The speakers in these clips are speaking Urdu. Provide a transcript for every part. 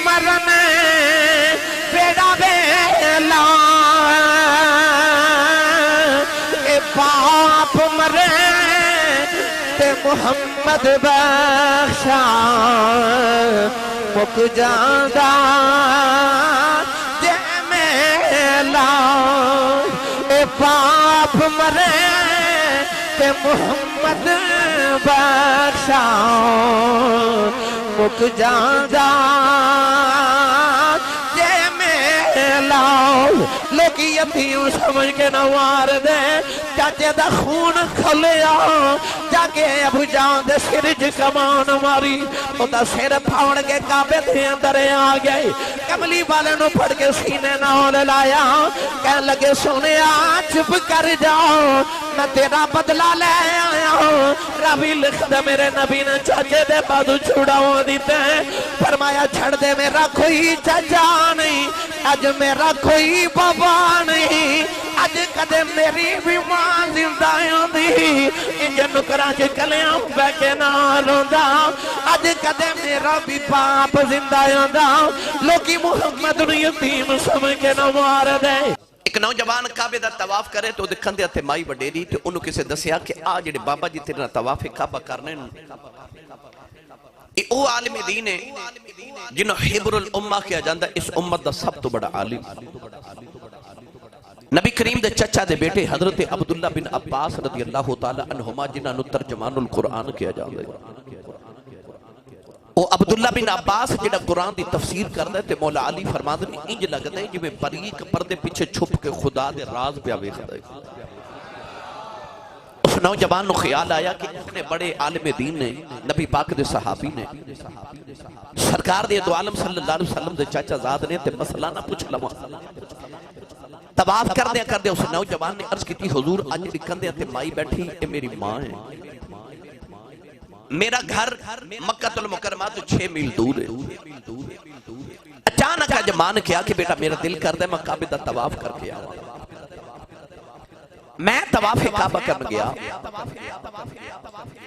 مرنے بیڑا بیلا اے باپ مرے تے محمد بخشا مک جاندہ جے میلا اے باپ مرے تے محمد بخشا مک جاندہ جے میلا لوگ یتیم سمجھ کے نوار دے چاچے دا خون کھلیا جاگے ابو جان دے سرج کمان ماری تو دا سر پھاوڑ کے کعبے دے اندر آگئے کملی والے نو پڑھ کے سینے نال لایا کہنے لگے سونیا چپ کر جاؤ میں تیرا بدلہ لے آیا ربی لکھ دے میرے نبی نے چاچے دے بادو چھوڑاؤں دیتے ہیں فرمایا چھڑ دے میرا کوئی چچا نہیں آج میرا کوئی بابا نہیں آج کدے میری بھی ماں زندہ دی انجھے نکرہ چے کلیاں بیکے نالوں دا آج کدے میرا بھی باپ زندہ دا لوگی محمد نے یتیم سمجھ کے نوار دے ایک نوجوان کعبے دا طواف کرے تو دکھن دے ہتھے مائی وڈیری تے انہوں کسے دسیا کہ آج جڑے بابا جی تیرنا طواف کعبہ کرنے او عالم دین ہے جنہوں حبر الامہ کیا جاندہ اس امت دا سب تو بڑا عالم نبی کریم دے چچا دے بیٹے حضرت عبداللہ بن عباس رضی اللہ تعالی عنہما جنہوں ترجمان القرآن کیا جاندہ او عبداللہ بن عباس جنہا قرآن دی تفسیر کردے تے مولا علی فرماد نے انج لگ دے جو میں بریق پردے پیچھے چھپ کے خدا دے راز پہ آوے خدے اس نوجوان نو خیال آیا کہ اتنے بڑے عالم دین نے نبی پاک دے صحابی نے سرکار دے دو عالم صلی اللہ علیہ وسلم دے چاچا زاد نے تے مسئلہ نہ پوچھ لوا طواف کر دے اس نوجوان نے عرض کی تھی حضور آج لکھن دے تے مائی بیٹھی اے میری ماں ہے میرا گھر مکہ المکرمہ تو 6 میل دور ہے اچانک آج ماں نے کیا کہ بیٹا میرا دل کر دے میں کعبہ دا طواف کر کے آؤں میں طواف کعبہ کرنے گیا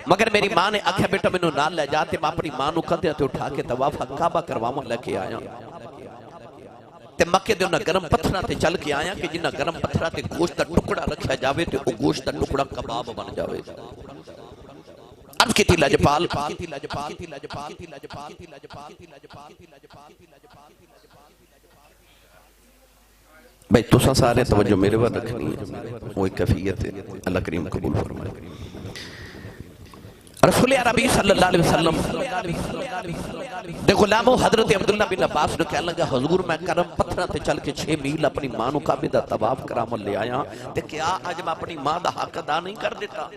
مگر میری ماں نے آکھا بیٹا میں نو نال لے جاتے میں اپنی ماں نو کندے تے اٹھا کے طواف کعبہ کرواما لے کے آیا تے مکے دے انہاں گرم پتھرہ تے چل کے آیا کہ جنہاں گرم پتھرہ تے گوشت دا ٹکڑا رکھا جاوے تے وہ گوشت دا ٹکڑا کباب بن جاوے عرض کی تھی لجپال بھئی تُسا سارے توجہ میرے وقت رکھنی ہے وہ ایک کیفیت ہے اللہ کریم قبول فرمائے رسول عربی صلی اللہ علیہ وسلم دے غلاموں حضرت عبداللہ بن عباس نے کہا لگا حضور میں کرم پتھرہ تے چل کے 6 میل اپنی ماں نو کعبے دا طواف کرامل لے آیا تے کیا آج میں اپنی ماں دا حق ادا نہیں کر دیتا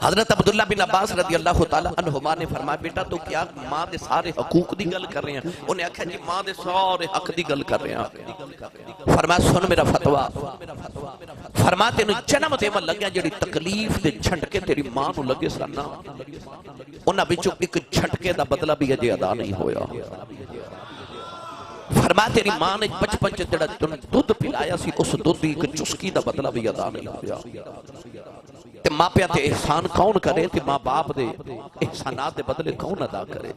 حضرت عبداللہ بن عباس رضی اللہ تعالیٰ عنہما نے فرمایا بیٹا تو کیا ماں دے سارے حقوق دی گل کر رہے ہیں انہیں کہا جی ماں دے سارے حق دی گل کر رہے ہیں فرمایا سن میرا فتوہ فرمایا تینوں جنم دے من لگیا جڑی تکلیف دے چھنٹکے تیری ماں نو لگے سننا انہاں بچوں ایک چھنٹکے دا بدلہ بھی اجے ادا نہیں ہویا فرمایا تیری ماں نے بچپن چ جڑا دودھ پلایا سی اس دودھ دی ایک چسکی دا بدلہ بھی ادا نہیں ہویا تے ماں پیا تے احسان کون کرے تے ماں باپ دے احسانات دے بدلے کون ادا کرے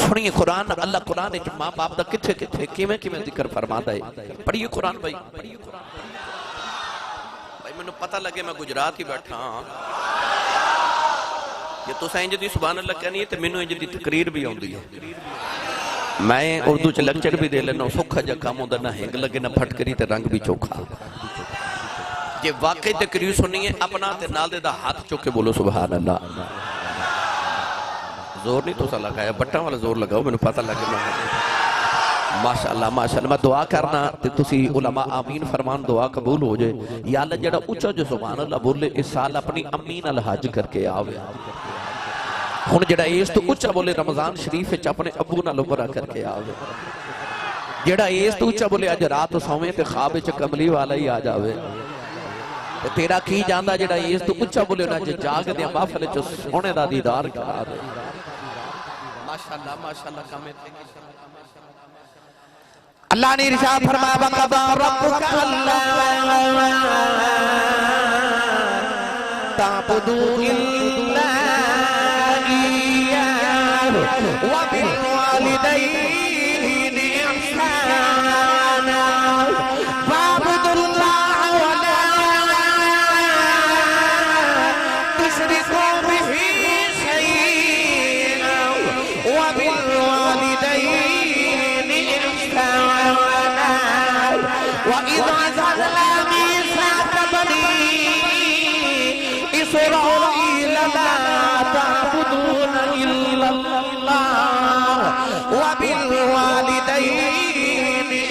سنیے قرآن اللہ قرآن ہے ماں باپ دا کتھے کتھے کیویں کیویں ذکر فرماتا ہے پڑھیے قرآن بھائی میں نے پتہ لگے میں گجرات ہی بیٹھا ہاں یہ تو سائنج دی سبحان اللہ کہنی ہے تے میں نے دی تقریر بھی ہوندی ہے میں اردو چ لیکچر بھی دے لینا سکھا جا کام ہوندا نہ ہنگ لگے نہ پھٹکری تے رنگ بھی چوکھا یہ واقعی تقریر سنیے اپنا تے نال دے دا ہاتھ چوکے بولو سبحان اللہ زور نہیں تو سا لگایا بٹا والا زور لگاؤ میں نے پتہ لگے ماشاءاللہ میں دعا کرنا تے تسی علماء آمین فرمان دعا قبول ہو جائے یا اللہ جڑا اچھا جو سبحان اللہ بولے اس سال اپنی امین الحج کر کے آوے ہن جڑا اس تو اچھا بولے رمضان شریف وچ اپنے ابو نال عمرہ کر کے آوے جڑا اس تو اچھا بولے اج رات سویں تے خواب وچ کملی والا ہی آ جاوے تیرا کی جاندہ جڑا اس تو اچھا بولے نا جے جاگ دیا محفل چ سونے دا دیدار کرا دے ماشاءاللہ کامے اللہ نے ارشاد فرمایا وقضى ربك الا تعبدوا الا اياه وبالوالدين بالوالدين إحسانا واعبدوا الله ولا تشركوا به شيئا وبالوالدين إحسانا وإذا أخذنا ميثاق بني إسرائيل لا تعبدون إلا الله وبالوالدين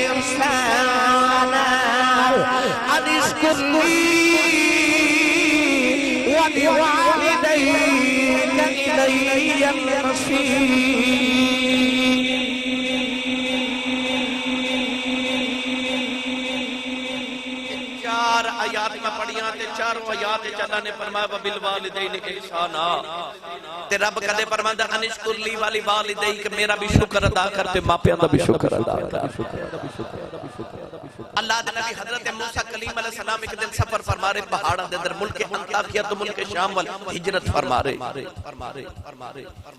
إحسانا أن اشكر لي ولوالديك إلي المصير چار آیات میں پڑھیاں تے چاروں آیات اللہ نے فرمایا وبالوالدین احسانا تے رب کدے فرماندا انشکر لی والی والدین کہ میرا بھی شکر ادا کر تے ماپیاں دا بھی شکر ادا کر اللہ دے نبی حضرت موسیٰ کلیم علیہ السلام ایک دن سفر فرما رہے پہاڑاں دے اندر ملک انطاکیہ تو ملک شام وال ہجرت فرما رہے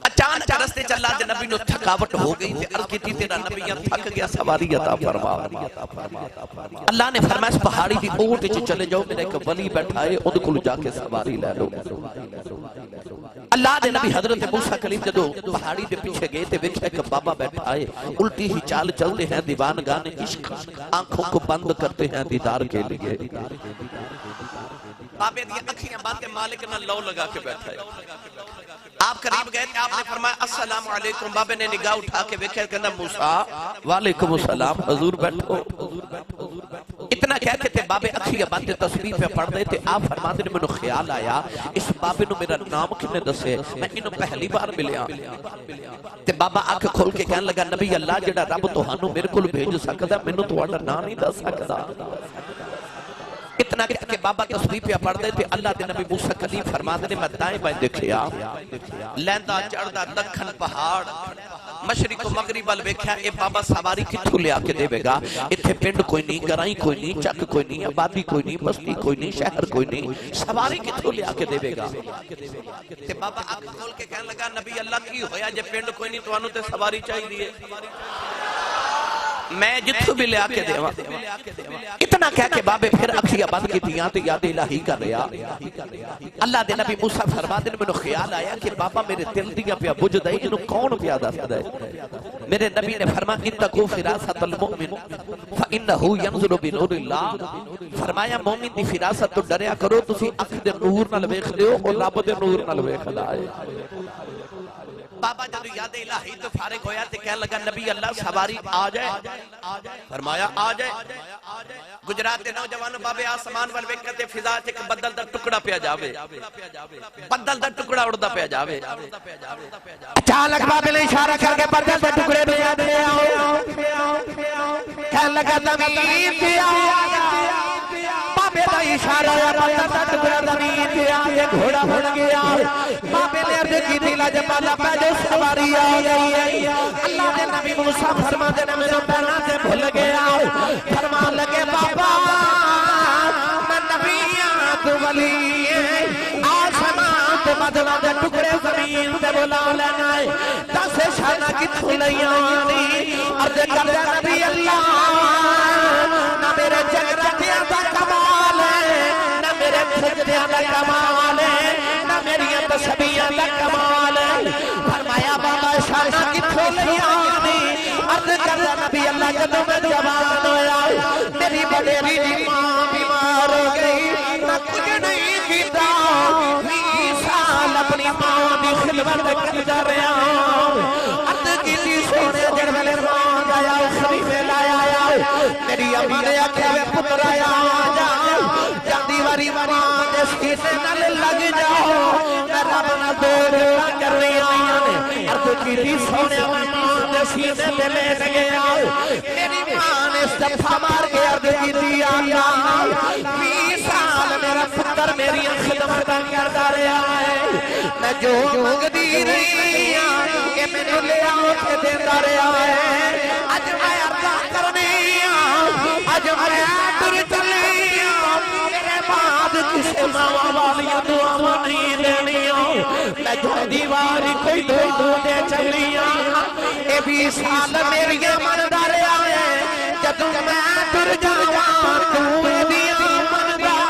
اچانک رستے چ اللہ دے نبی نو تھکاوٹ ہو گئی تے عرض کیتی تیرا نبیاں تھک گیا سواری عطا فرما اللہ نے فرمایا اس پہاڑی دی اونٹ وچ چلے جاؤ میرا ایک ولی بیٹھا ہے اود کول جا کے سواری لے لو اللہ دے نبی حضرت موسیٰ کلیم جدو پہاڑی دے پیچھے گئے تے ویکھیا ایک بابا بیٹھا ہے الٹی ہی چال چلتے ہیں دیوان گانے عشق آنکھوں کو بند کرتے ہیں دیدار کے لیے بابے دی اکھیاں باندھے مالک نہ لو لگا کے بیٹھا ہے آپ قریب گئے تھے آپ نے فرمایا السلام علیکم بابے نے نگاہ اٹھا کے ویکھیا کہنا موسیٰ وعلیکم السلام حضور بیٹھو اتنا کہتے تھے بابے اکھیاں باندھے تسبیح پہ پڑھ دے تھے آپ فرماتے نے میں خیال آیا اس بابے نو میرا نام کنے دسے میں انہوں پہلی بار ملیا تے بابا آنکھ کھول کے کہنے لگا نبی اللہ جڑا رب تہانوں میرے کول بھیج سکدا مینوں تہاڈا نام نہیں دس سکدا اتنا کہ بابا تسبیح پہ پڑھ دے تھے اللہ دے نبی موسیٰ کلیم فرماتے نے میں دائیں بائیں دیکھیا لیندا چڑھدا دکھن پہاڑ مشرق و مغرب وال ویکھیا اے بابا سواری کتھوں لے کے دے گا ایتھے پنڈ کوئی نہیں گرائی کوئی نہیں چک کوئی نہیں آبادی کوئی نہیں بستی کوئی نہیں شہر کوئی نہیں سواری کتھوں لے کے دے گا تے بابا آنکھ کھول کے کہنے لگا نبی اللہ کی ہویا جے پنڈ کوئی نہیں تانوں تے سواری چاہیے میں جتھوں بھی لے آکے دیواں اتنا کہہ کے بابے پھر اکھیاں بند کی دیاں تو یاد الہی کر رہا اللہ دے نبی موسیٰ فرماتے نے میں خیال آیا کہ بابا میرے دل دیا پیا بجھ دائی انہوں کون پیا دست دائے میرے نبی نے فرمایا اتقو فراست المؤمن فإنہو ینظر بنور اللہ فرمایا مومن دی فراست تو ڈریا کرو تسی اکھ دے نور نہ لویخ دیو اور رب دے نور نہ لویخ لائے بابا جب یاد الہی تو فارغ ہویا تے کہنے لگا نبی اللہ سواری آ جائے فرمایا آ جائے گجرات دے نوجوان بابے آسمان وال ویکھتے فضا چ بدل دا ٹکڑا پیا جاوے بدل دا ٹکڑا اڑدا پیا جاوے اچانک بابے نے اشارہ کر کے بدل دے ٹکڑے پہ آ کہنے لگا زمین پہ آ بابے دا اشارہ بدل دا ٹکڑا زمین پہ آ گھوڑا بن گیا بابے نے عرض کی تھی لاجپالا پہلے سواری آ گئی اللہ نے نبی موسیٰ فرما دینے میں پہنا سے بھول گیا فرما لگے بابا میں نبیات ولی آسمان تو بدلا دے ٹکڑے زمین سے بلا لینا ہے دس شانہ کی تھولیاں آنی عرض کر دے نبی اللہ نہ میرے جگرتیاں دا کمال ہے نہ میرے کھجتیاں دا کمال ہے نہ میری تسبیحاں دا کمال ہے فرمایا بابا شانہ کی تھولیاں آنی عرض کر دے نبی اللہ جدوں میں جوان ہویا میری بڑیری دی ماں بیمار ہو گئی میں کچھ نہیں کیتا 20 سال اپنی ماں دی خدمت کرتا رہا عرض کیتی سونے جڑ ویلے ماں آیا خلیفے لایا میری امی نے آکھیا وے پتر آیا جا جاندی واری ماں دے سینے نال لگ جاؤ میں رب نال دور کر رہی نے عرض کیتی سونے ماں دے سینے تے لیٹ گیا میری ماں نے استفا مار کے عرض کیتی آیا 20 سال میرا پتر میری خدمت کرتا رہا ہے میں جو منگدی رہی ہوں کہ مینوں لے آؤ کے دیندا رہا ہے اج میں عرض کرنی اج میں تر چلی میرے بعد کسے ماں والی دعا نہیں دینی میں جو دیواری کوئی دو دے چلی اے بھی سال میری مندا رہا ہے جدوں میں ٹر جاواں تو ایدیاں مندا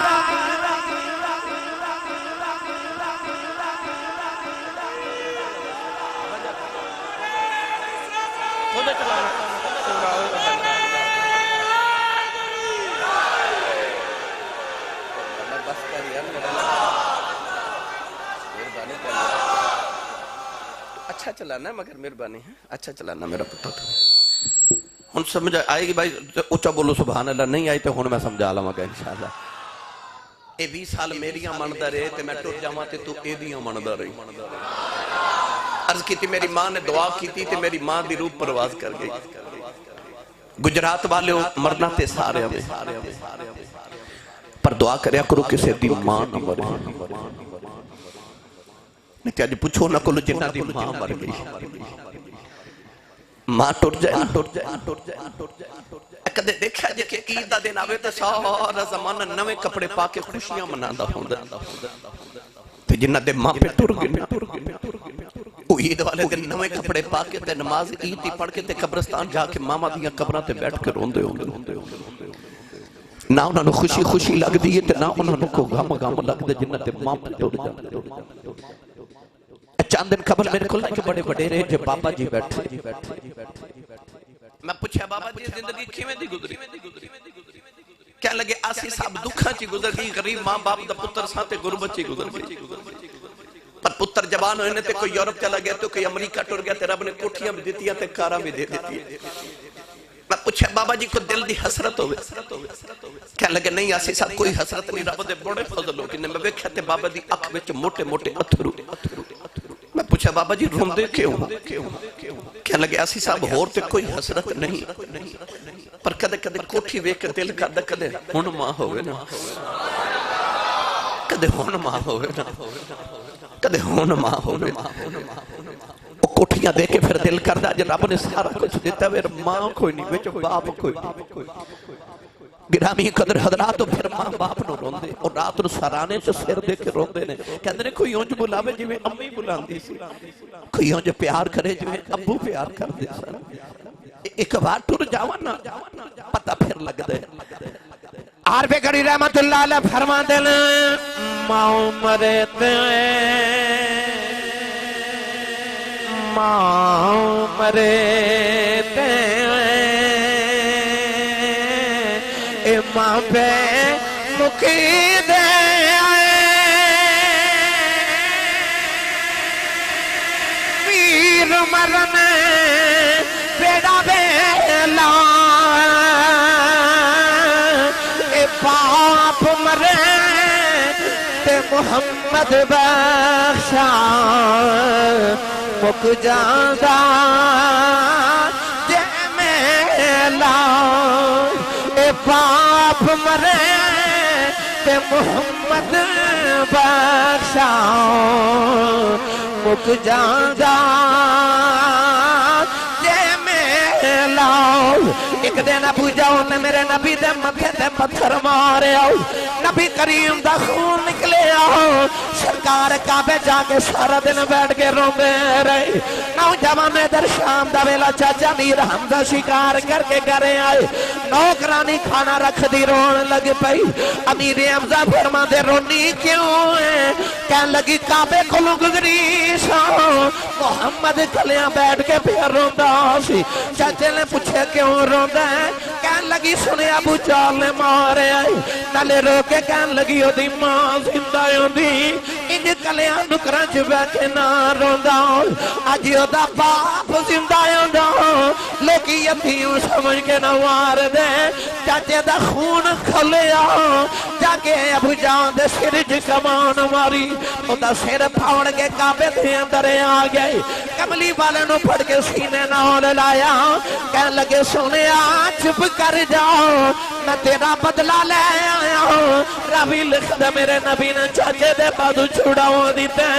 اچھا چلانا ہے مگر مہربانی ہے اچھا چلانا میرا پتر ہن سمجھ آئے گی بھائی اچھا بولو سبحان اللہ نہیں آئی تو ہن میں سمجھا لواں گا انشاءاللہ اے 20 سال میریاں مندا رہے تے میں ٹر جاواں تے تو ایدیاں مندا رہی عرض کی تھی میری ماں نے دعا کی تھی تے میری ماں دی روح پرواز کر گئی گجرات والے مرنا تے سارے ہمیں پر دعا کریا کرو کسے دی ماں نہ مرے نہیں کہ آج پوچھو نہ کلو جنہ دی ماں مر گئی ماں ٹوٹ جائے کدے دیکھا جے کہ عید دا دن آوے تے سارا زمانہ نوے کپڑے پا کے خوشیاں مناندا ہوندا تے جنہ دے ماں پہ ٹر گئے وہ عید والے دن نوے کپڑے پا کے تے نماز عید دی پڑھ کے تے قبرستان جا کے ماما دیاں قبراں تے بیٹھ کے روندے ہونگے نہ انہوں نے خوشی خوشی لگ دی ہے نہ انہوں نے کو غم لگ دے جنہ تے ماں پہ ٹر جاندے چاند دن قبل میرے کھلنے کے بڑے بڑے رہے جو بابا جی بیٹھے میں پوچھا بابا جی زندگی کیویں دی گزری کہنے لگے آسی صاحب دکھاں چی گزر گئی غریب ماں باپ دا پتر ساتھے غربت چی گزر گئی پر پتر جوان ہوئے تے کوئی یورپ چلا گیا تو کوئی امریکہ ٹر گیا تے رب نے کوٹھیاں بھی دیتی ہیں تے کاراں بھی دے دیتی ہیں میں پوچھا بابا جی کو دل دی حسرت ہوئے کہنے لگے نہیں آسی صاحب کوئی حسرت نہیں رب دے بڑے فضل ہو میں ویکھیا تے بابا دی اکھ وچ موٹے موٹے اتھرو میں پوچھا بابا جی روندے کیوں کہنے لگے آسی صاحب ہور تے کوئی حسرت نہیں پر کدے کدے کوٹھی ویکھ کے دل کردا کدے ہن ماں ہوئے نا کدے ہن ماں ہوئے نا کدے ہن ماں ہوئے وہ کوٹھیاں دے کے پھر دل کردا جے رب نے سارا کچھ دیتا پھر ماں کوئی نہیں وچ باپ کوئی گرامی قدر حضرات تو پھر ماں باپ نو روندے اور رات نو سرانے چ سر دے کے روندے نے کہندے نے کوئی اونج بلاوے جویں امی بلاندی سی کوئی اونج پیار کرے جویں ابو پیار کردے سن ایک بار ٹر جاواں نا پتہ پھر لگدا ہے عارف گڑی رحمت اللہ علیہ فرماندے نے ماں مرے تے ماں مرے تے ماں پہ مقید پیر مرن پیڑا بیلا اے باپ مرے تے محمد بخشا مک جاندہ جے میلا اے باپ مرے تے محمد بخشا مک جاندہ جے میلا ایک دن ابو جاؤ نے میرے نبی دے متھے تے پتھر مارے آؤ نبی کریم دا خون نکلے آؤ سرکار کعبے جا کے سارا دن بیٹھ کے روندے رہے نوجوان در شام دا ویلا چاچا میر حمزہ شکار کر کے گھرے آئے نوکرانی کھانا رکھ دی رون لگ پئی امیر حمزہ فرما دے رونی کیوں ہے کہن لگی کعبے کھلو گزری سا محمد کھلیاں بیٹھ کے پھر روندا سی چاچے نے پوچھے کیوں روندا ہے کہن لگی سنے ابو جال نے مارے آئے نالے رو کے کہن لگی او دی ماں زندہ ہوندی انج کلیاں نکراں چ بیٹھ کے نہ روندا اج او دا باپ زندہ ہوندا لوکی یتیم سمجھ کے نہ وار دے چاچے دا خون کھلیا جا کے ابو جان دے سر وچ کمان ماری او دا سر پھاڑ کے کعبے دے اندر آ گئے کملی والے نو پھڑ کے سینے نال لایا کہن لگے سونیا چپ کر جاؤ میں تیرا بدلہ لے آیا ربی لکھ دے میرے نبی نے چاچے دے بادو چھڑاؤ دیتے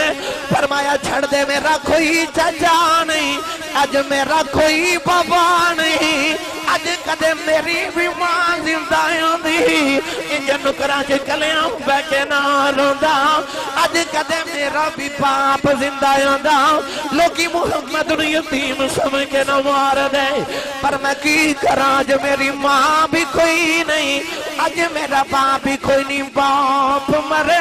فرمایا چھڑ دے میرا کوئی چاچا نہیں آج میرا کوئی بابا نہیں اج کدے میری بھی ماں زندہ ہوندی انج نکراں چ کلیاں بہ کے نہ روندا اج کدے میرا بھی باپ زندہ ہوندا لوکی محمد نوں یتیم سمجھ کے نہ مار دے پر میں کی کراں جو میری ماں بھی کوئی نہیں اج میرا باپ بھی کوئی نہیں باپ مرے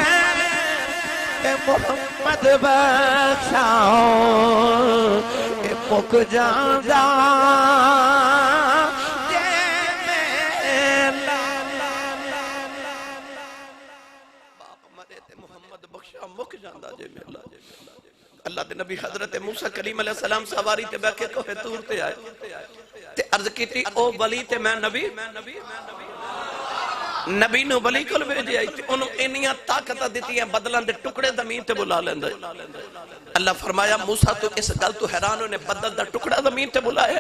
کہ محمد بخشاؤ کہ مک جاندا مک جاندا جے میلا اللہ دے نبی حضرت موسیٰ کریم علیہ السلام سواری تے بیٹھ کے کوہ طور تے آئے تے عرض کیتی او ولی تے میں نبی نو ولی کول بھیجے آئی تے انہوں انیاں طاقتاں دیتی ہیں بدلان دے ٹکڑے زمین تے بلا لیندے اللہ فرمایا موسیٰ تو اس گل تو حیران ہونے بدل دا ٹکڑا زمین تے بلائے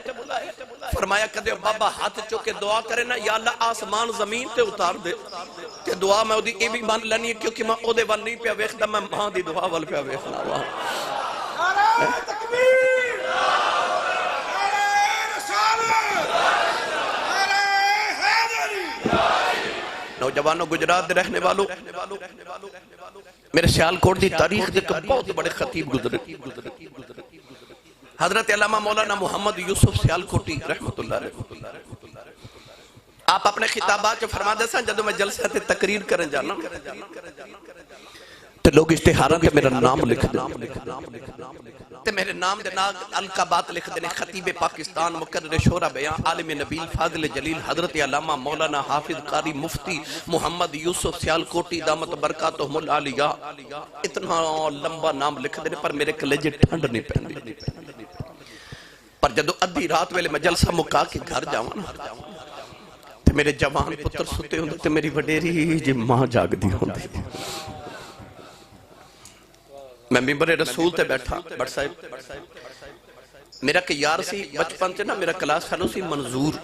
فرمایا کدے بابا ہاتھ چوکے دعا کرے نا یا اللہ آسمان زمین تے اتار دے تے دعا میں دی اے بھی مان لینی ہے کیونکہ میں او دے وال نہیں پیا ویکھدا میں ماں دی دعا وال پیا ویکھنا وا نعرہ تکبیر نعرہ رسالت نعرہ حیدری نوجوانوں گجرات دے رہنے والوں میرے سیالکوٹ دی تاریخ دے بہت بڑے خطیب گزرے حضرت علامہ مولانا محمد یوسف سیالکوٹی رحمت اللہ علیہ آپ اپنے خطابات جو فرما دے سن جدو میں جلسہ تے تقریر کریں جانا تو لوگ اشتہاراں کے میرا نام لکھ دیں تے میرے نام دے نام القابات لکھ دیں خطیب پاکستان مقرر شورا بیان عالم نبیل فاضل جلیل حضرت علامہ مولانا حافظ قاری مفتی محمد یوسف سیالکوٹی دامت برکاتہم العالیہ اتنا لمبا نام لکھ دیں پر میرے کلیجے ٹھنڈ نہیں پہنے پر جدو ادھی رات ویلے میں جلسہ مکا کے گھر جاؤں نا تے میرے جوان پتر ستے ہوں تے میری وڈیری جی ماں جاگ دی ہوں میں ممبر رسول تے بیٹھا بٹ صاحب میرا کہ یار سی بچپن تے نا میرا کلاس فیلو سی منظور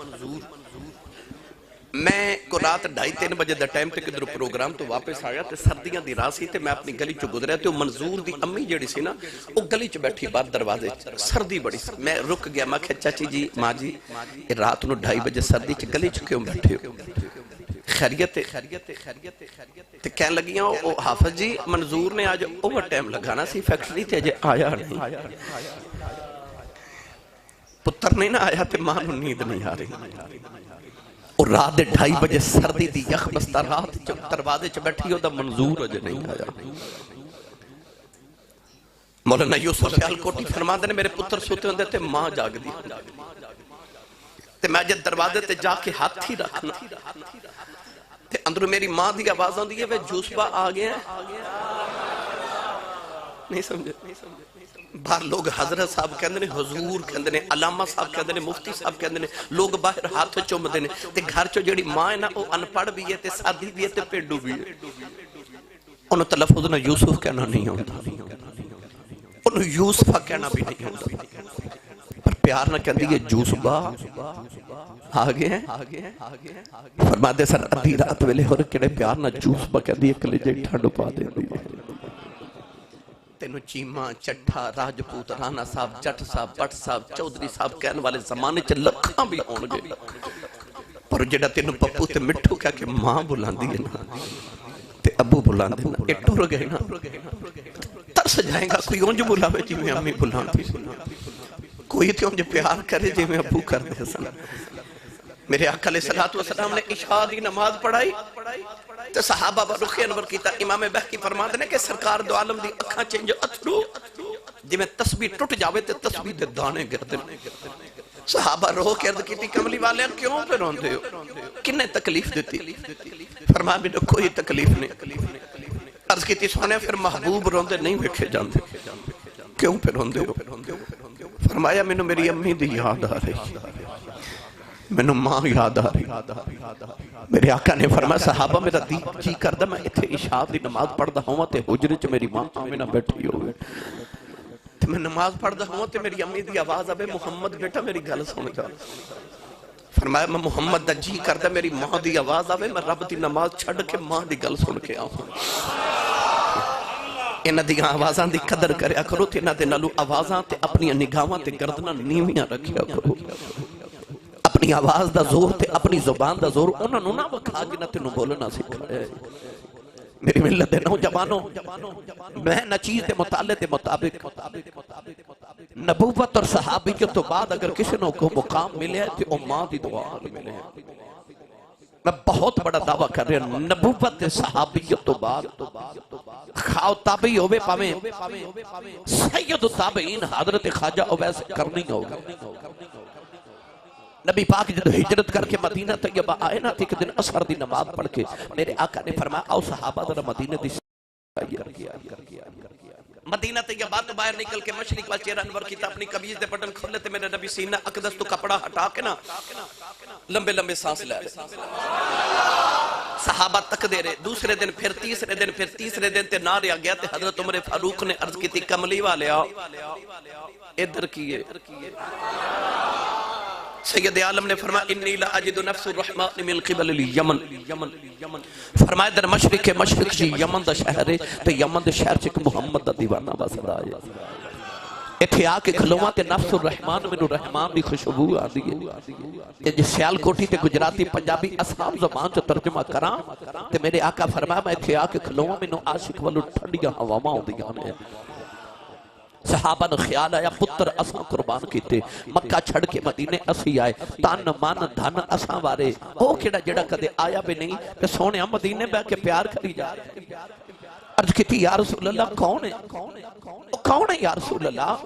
میں کو رات 2:30 بجے دا ٹائم تے کدھر پروگرام تو واپس آیا تے سردیاں دی رات سی تے میں اپنی گلی چ گزریا تے منظور دی امی جڑی سی نا او گلی چ بیٹھی باہر دروازے سردی بڑی میں رک گیا میں کہ چاچی جی ماں جی رات نو 2:30 بجے سردی چ گلی چ کیوں بیٹھے ہو خیریت تے کہنے لگیاں او حافظ جی منظور نے آج اوور ٹائم لگانا سی فیکٹری تے اجے آیا نہیں پتر نہیں نہ آیا تے ماں نو نیند نہیں آ رہی اور رات 2:30 بجے سردی دی یخ بستہ رات دروازے چ بیٹھی ہو دا منظور اجے نہیں آیا مولانا یوسف سیالکوٹی فرما دے میرے پتر سوتے ہوندے تے ماں جاگ دی تے میں جب دروازے تے جا کے ہاتھ ہی رکھنا تے اندروں میری ماں دی آواز آندی ہے وہ جوسبا آ گیا ہے نہیں سمجھے باہر لوگ حضرت صاحب کہندے نے حضور کہندے نے علامہ صاحب کہندے نے مفتی صاحب کہندے نے لوگ باہر ہاتھ چومدے نے تے گھر چو جڑی ماں ہے نا او ان پڑھ بھی ہے تے سادھی بھی ہے تے پیڈو بھی ہے انہوں تلفظ نہ یوسف کہنا نہیں ہوتا انہوں یوسفہ کہنا بھی نہیں ہوتا پر پیار نہ کہندی ہے جوسبا آگے ہیں فرما دے سر ادھی رات ویلے ہو رکھنے پیار نہ جوسبا کہندی ہے کلیجے ٹھنڈ پا دے دی تینو چیمہ چٹھا راجپوت رانا صاحب جٹ صاحب بٹ صاحب چودری صاحب کہنے والے زمانے چ لکھاں بھی ہون گے پر جڑا تینو پپو تے مٹھو کہا کہ ماں بلان دی ہے نا تے ابو بلان دی نا اٹھو رو گئے نا ترس جائیں گا کوئی اونج بلاوے جی میں امی بلان دی کوئی تے اونج پیار کرے جی میں ابو کر دے سن میرے آقا علیہ السلام نے عشاء دی نماز پڑھائی تو صحابہ رخ انور کیتا امام بہقی فرماتے ہیں کہ سرکار دو عالم دی اکھاں چنج اتھرو جی میں تسبیح ٹوٹ جاوے تے تسبیح دے دانے گردن صحابہ روح کے عرض کیتی کملی والے کیوں پہ روندے ہو کنے تکلیف دیتی فرمایا میں کوئی تکلیف نہیں عرض کیتی سونے پھر محبوب روندے نہیں ویکھے جاندے کیوں پہ روندے ہو فرمایا میں میری امی دی یاد آ رہی میں نے ماں یاد آ رہی میرے آقا نے فرمایا صحابہ میرا جی کردہ میں اتھے عشاء دی نماز پڑھدا ہوں تے حجرے چ میری ماں آمینہ بیٹھی ہوئے تے میں نماز پڑھدا ہوں تے میری امی دی آواز آبے محمد بیٹا میری گل سن جا فرمایا میں محمد دا جی کردہ میری ماں دی آواز آبے میں رب دی نماز چھڑ کے ماں دی گل سن کے آؤں انہ دی آوازاں دی قدر کریا کرو تے انہ دے نالو آوازاں تے اپنی نگاہاں تے گردناں نیویاں رکھیا کرو اپنی اپنی آواز دا زور تے اپنی زبان دا زور انہوں نے نہ بکھا جنہ تینوں بولنا سکھایا ہے میری ملت نوجوانوں میں نہ چیز دے مطالعے دے مطابق نبوت اور صحابیت تو بعد اگر کسی نے کو مقام ملے ہے تو اماں دی دعا ملے ہے میں بہت بڑا دعویٰ کر رہا ہوں نبوت صحابیت تو بعد خواہ تابعی ہوئے پاویں سید التابعین حضرت خواجہ اویس کرنی ہوگا نبی پاک جب ہجرت کر کے مدینہ طیبہ آئے نا تھی کہ دن اثر دی نماز پڑھ کے میرے آقا نے فرمایا آؤ صحابہ ذرا مدینہ دی مدینہ طیبہ تو باہر نکل کے مشرق وال چہرہ انور کی تا اپنی قمیض دے بٹن کھولے تے میرے نبی سینہ اقدس تو کپڑا ہٹا کے نا لمبے لمبے سانس لے رہے صحابہ تک دے رہے دوسرے دن پھر تیسرے دن تے نہ رہا گیا تے حضرت عمر فاروق نے عرض کی تھی کملی والے آؤ ادھر کیے سید عالم نے فرمایا انی لا اجد نفس الرحمن من قبل الیمن فرمایا در مشرق جی یمن دا شہر ہے تو یمن دا شہر چک محمد دا دیوانہ بسر آیا اتھے آکے کھلوہاں تے نفس الرحمن من الرحمن دی خوشبو آدھی ہے یہ جس سیال کوٹی تے گجراتی پنجابی اصحاب زبان جو ترجمہ کرام تے میرے آقا فرمایا میں اتھے آکے کھلوہاں منو عاشق والو ٹھنڈیاں ہواما ہوں دیا ہمیں صحابہ نے خیال آیا پتر اساں قربان کیتے مکہ چھڑ کے مدینے اسی آئے تان مان دھن اساں وارے او کیڑا جڑا کدے آیا بھی نہیں کہ سونے ہم مدینے بے کے پیار کری جا رہے عرض کیتی یا رسول اللہ کون ہے یا رسول اللہ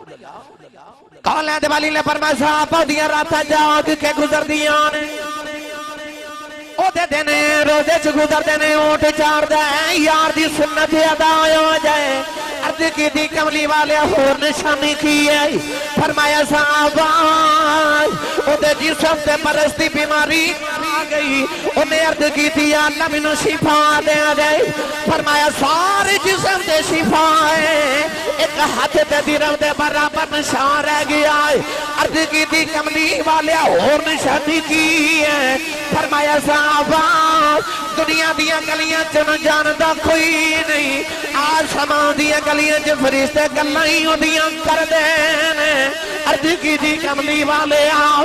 کون ہے دیوالی نے فرمایا صحابہ دیا راتا جاگ کے گزر دیا نے او دے دینے روزے چ گزر دینے اونٹ چار دے یار دی سنت ادا ہو جائے عرض کی دی کملی والے اور نشانی کی ہے فرمایا صحابہ او دے جسم تے پرستی بیماری آ گئی انہیں عرض کی تھی یا اللہ منو شفا دے آجائے فرمایا سارے جسم تے شفا ہے ایک ہاتھ تے درم دے برابر نشان رہ گیا ہے عرض کی تھی کملی والے اور نشانی کی ہے فرمایا صحابہ دنیا دیا گلیاں چنو جاندہ کوئی نہیں آسمان دیا گلیاں چ فرشتے گلائی ہوندیاں کر دینے عرض کی دی کملی والے آؤ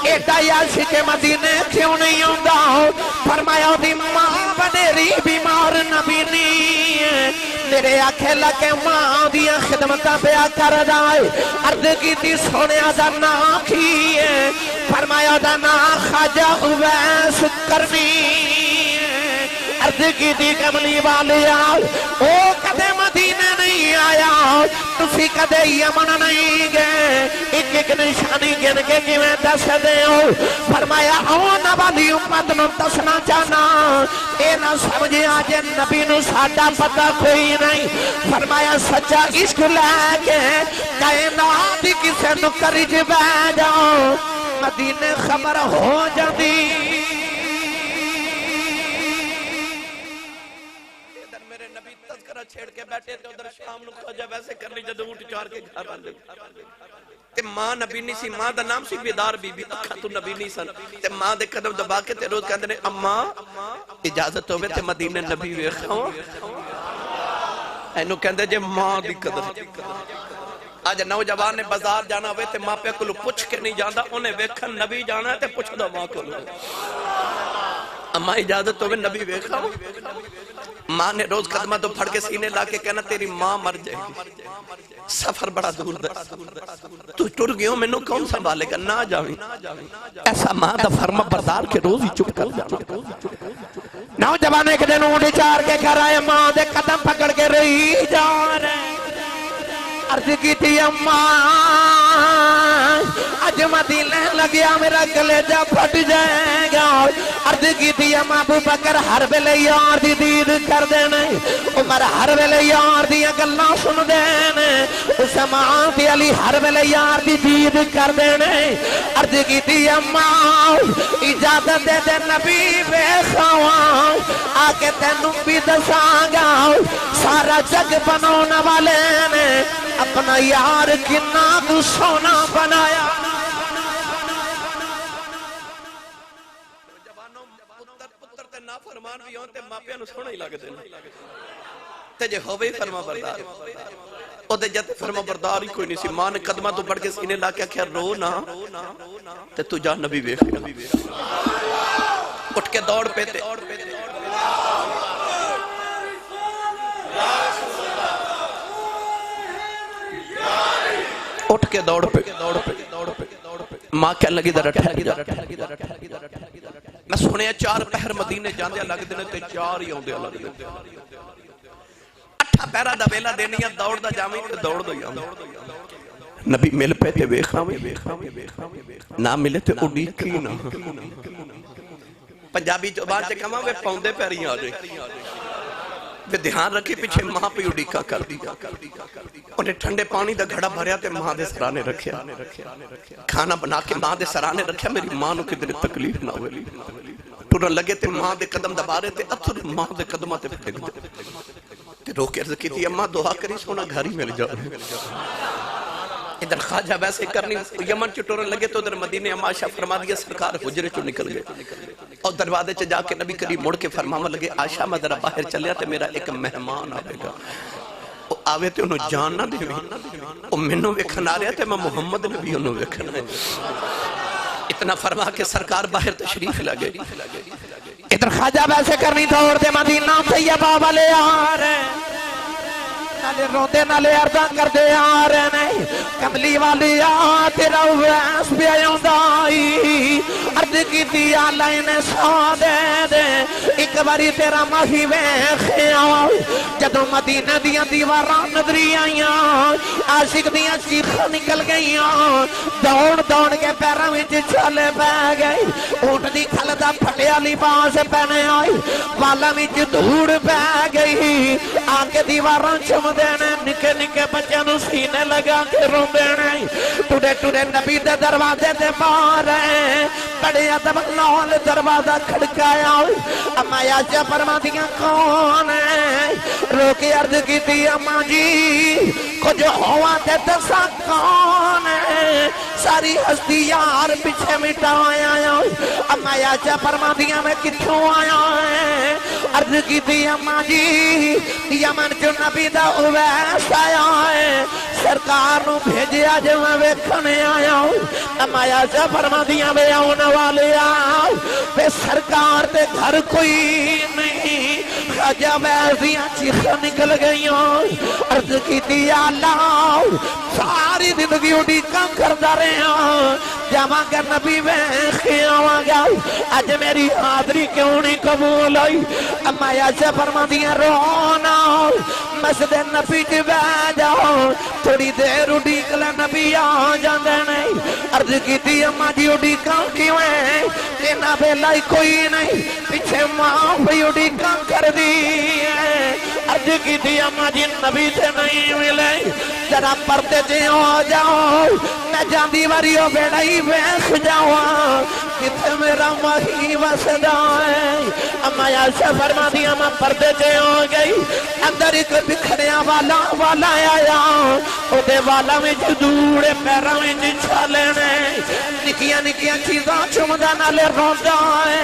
ایڈا عاشق مدینے کیوں نہیں ہوندا فرمایا دی ماں بنیری بیمار نبی نہیں میرے آنکھیں لگے ماں دیا خدمتہ پیا کر جائے عرض کی دی سونے دا نام کی ہے فرمایا دا نام خواجہ اویس کرنی عرض کی دی کملی والے آؤ او کدے مدینے نہیں آیا تسی کدے یمن نہیں گئے ایک ایک نشانی گن کے کیویں دس دے ہو فرمایا آنے والی امت نو دسنا چاہنا اے نہ سمجھے آج نبی نو ساڈا پتہ کوئی نہیں فرمایا سچا عشق لے کے کائنات کسے نو کرج بہ جاؤ مدینے خبر ہو جاندی چھیڑ کے بیٹھے تھے ادھر شام نو خواجہ ویسے کرنی جدو اونٹ چار کے گھر آندے تے ماں نبی نہیں سی ماں دا نام سی بیدار بی بی اکھا تو نبی نہیں سن تے ماں دے قدم دبا کے تے روز کہندے نے اماں اجازت ہوے تے مدینے نبی ویکھاں اینو کہندے جے ماں دی قدر آج نوجوان نے بازار جانا ہوئے تے ماں پہ کلو پوچھ کے نہیں جاندا انہیں ویکھن نبی جانا ہے تے پوچھ دا ماں کلو اماں اجازت ہوے نبی ویکھاں ماں نے روز قدمہ تو پھڑ کے سینے لا کے کہنا تیری ماں مر جائے گی سفر بڑا دور دا تو ٹر گئے میں نو کون سنبھالے گا نہ جاویں ایسا ماں دا فرما بردار کے روز ہی چپ کر جانا نوجوانے کے دن اونٹ چار کے گھر آئے ماں دے قدم پکڑ کے رہی جا رہے عرض کی تھی اماں آج مدینے لگیا میرا کلیجہ پھٹ جائے گا عرض کی تھی اماں ابو بکر ہر ویلے یار دی دید کر دینے عمر ہر ویلے یار دی گلاں سن دینے عثمان تے علی ہر ویلے یار دی دید کر دینے عرض کی تھی اماں اجازت دے دے نبی ویکھاواں آ کے تینوں بھی دساں گا سارا جگ بنانے والے نے اپنا یار کنا تو سونا بنایا پتر تے نافرمان بھی ہوں تے ماپیاں نو سونا ہی لگ دینا تے جے ہوئے فرما بردار او دے جت فرما بردار ہی کوئی نہیں سی ماں نے قدمہ تو بڑھ کے سینے لا کے کیا رو نا تے تو جا نبی ویکھ اٹھ کے دوڑ پہ تے اٹھ کے دوڑ پہ ماں کیا لگی در ٹھہر جا میں سنے 4 پہر مدینے جاندے لگ دینے تے 4 ہی ہوندے لگ دینے 8 پہرہ دا ویلا دینیا دوڑ دا جاویں تے دوڑ دا جاویں نبی مل پہ تے ویکھاویں نہ ملے تے اڈیکی نہ پنجابی زبان سے کہاں وہ پوندے پیری آ جائے وہ دھیان رکھی پیچھے ماں پہ اڈیکا کر دیا انہیں ٹھنڈے پانی دا گھڑا بھریا تے ماں دے سرانے رکھیا کھانا بنا کے ماں دے سرانے رکھیا میری ماں نو کدھر تکلیف نہ ہوئے ٹورن لگے تے ماں دے قدم دبارے تے اتھر ماں دے قدمہ تے پھٹک دے تے رو کے عرض کی تھی اماں دعا کری سونا گھر ہی مل جا ادھر خواجہ ویسے کرنی یمن چٹورن لگے تو ادھر مدینے عائشہ فرما دیا سرکار حجرے چو نکل گئے اور دروازے چ جا کے نبی کریم مڑ کے فرماوا لگے عائشہ میں ذرا باہر چلیا تے میرا ایک مہمان آئے گا وہ آوے تے انہوں جان نہ دے وہ منوں ویکھن آ رہا تے میں محمد نبی انہوں ویکھن آئے اتنا فرما کے سرکار باہر تشریف لگے ادھر خواجہ ویسے کرنی توڑ دے مدینہ طیبہ والے آ رہے نالے روندے نالے عرضاں کر دے آ رہے نہیں کملی والی آ تیرا ویس بھی آئندائی عرض کی دیا لائن سا دے دے ایک باری تیرا ماہی ویخیا جدو مدینہ دیا دیواران نظری آئیاں عاشق دیا چیخہ نکل گئیاں دوڑ دوڑ کے پیرہ میں چلے بہ گئی اونٹ دی کھلدہ پھٹیا لباس پہنے آئی والا میں دھوڑ بہ گئی آکے دیواران چم دینے نکے نکے بچے نو سینے لگا کے رو دینے ٹوڑے ٹوڑے نبی دے دروازے دے مارے بڑے ادب نال دروازہ کھڑکایا اما یاجہ فرما دیا کون ہے رو کے عرض کی تھی اما جی کچھ ہوا تے دسا کون ہے ساری ہستی یار پیچھے مٹایا اما یاجہ فرما دیا میں کتھوں آیا ہے عرض کی تھی اما جی یمن جو نبی دا اویس آیا ہے سرکار نو بھیجیا جو میں ویکھنے آیا ہوں اما یاجہ فرما دیا میں آنے والے آؤ بے سرکار دے گھر کوئی نہیں خواجہ ویسیاں چیخیں نکل گئیاں عرض کی دیا اللہ ساری زندگی اڈی کم کردہ رہے ہیں جمع کر نبی ویخیاں آگا آج میری حاضری کیوں نہیں قبول ہوئی اما یاسے فرما دیا رونا مسجد نبی کی بہ جاؤ تھوڑی دیر اڈی کلا نبی آ جاندے نہیں عرض کی تھی اما جی اڈی کم کیوں ہے تینا بیلائی کوئی نہیں پیچھے ماں بھی اڈی کم کر دی عرض کی تھی اما جی نبی سے نہیں ملے ذرا پردے جے ہو جاؤ میں جاندی واریوں بیڑائی بیخ جاؤں کتے میرا ماہی وسدا ہے اما یاسے فرما دیا میں پردے جے ہو گئی اندر ایک بکھڑیاں والا آیا او دے والا میں جدوڑے پیرہ میں چھالنے نکیاں نکیاں چیزاں چمدہ نالے روندہ ہے